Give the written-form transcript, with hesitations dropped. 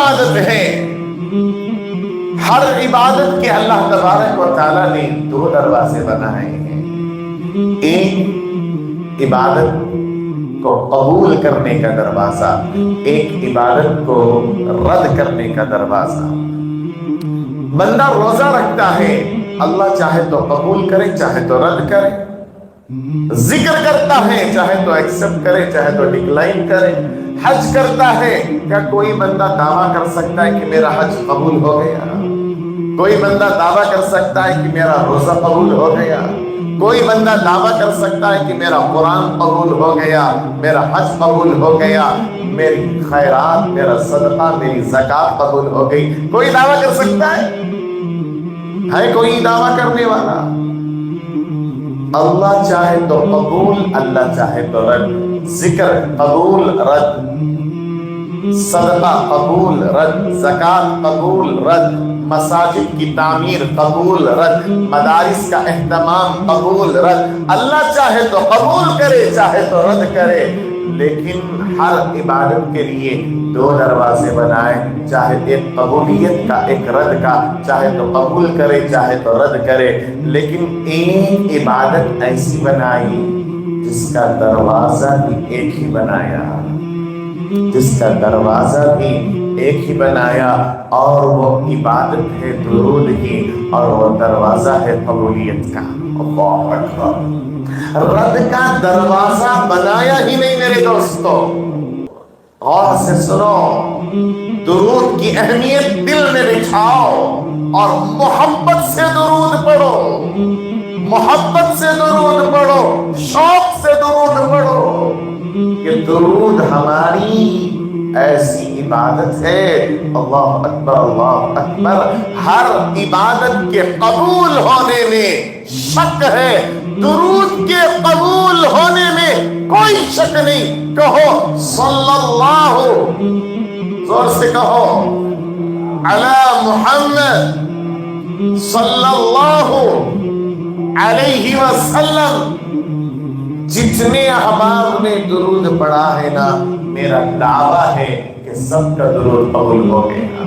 عبادت ہے. ہر عبادت کے اللہ تبارک و تعالیٰ نے دو دروازے بنائے ہیں. ایک عبادت کو قبول کرنے کا دروازہ، ایک عبادت کو رد کرنے کا دروازہ. بندہ روزہ رکھتا ہے، اللہ چاہے تو قبول کرے چاہے تو رد کرے. ذکر کرتا ہے، چاہے تو ایکسپٹ کرے چاہے تو ڈکلائن کرے. حج کرتا ہے، کیا کوئی بندہ دعویٰ کر سکتا ہے کہ میرا حج قبول ہو گیا؟ کوئی بندہ دعویٰ کر سکتا ہے کہ میرا روزہ قبول ہو گیا؟ کوئی بندہ دعویٰ کر سکتا ہے کہ میرا قرآن قبول ہو گیا، میرا حج قبول ہو گیا، میری خیرات، میرا صدقہ، میری زکوٰۃ قبول ہو گئی؟ کوئی دعویٰ کر سکتا ہے کوئی دعویٰ کرنے والا؟ اللہ چاہے تو قبول، اللہ چاہے تو رد. ذکر قبول رد، صدقہ قبول رد، زکوٰۃ قبول رد، مساجد کی تعمیر قبول رد، مدارس کا اہتمام قبول رد. اللہ چاہے تو قبول کرے چاہے تو رد کرے. لیکن ہر عبادت کے لیے دو دروازے بنائے، چاہے ایک قبولیت کا ایک رد کا، چاہے تو قبول کرے چاہے تو رد کرے. لیکن ایک عبادت ایسی بنائی جس کا دروازہ بھی ایک ہی بنایا، جس کا دروازہ بھی ایک ہی بنایا، اور وہ عبادت ہے درود کی، اور وہ دروازہ ہے قبولیت کا. اللہ اکبر. رد کا دروازہ بنایا ہی نہیں میرے دوستو. غور سے سنو، درود کی اہمیت دل میں بٹھاؤ اور محبت سے درود پڑھو، محبت سے درود پڑھو، شوق سے درود پڑھو. کہ درود ہماری ایسی عبادت ہے، اللہ اکبر اللہ اکبر، ہر عبادت کے قبول ہونے میں شک ہے، درود کے قبول ہونے میں کوئی شک نہیں. کہو صلی اللہ، زور سے کہو، علی محمد صلی اللہ علیہ وسلم. جتنے احباب نے درود پڑھا ہے نا، میرا دعویٰ ہے کہ سب کا درود قبول ہو گیا.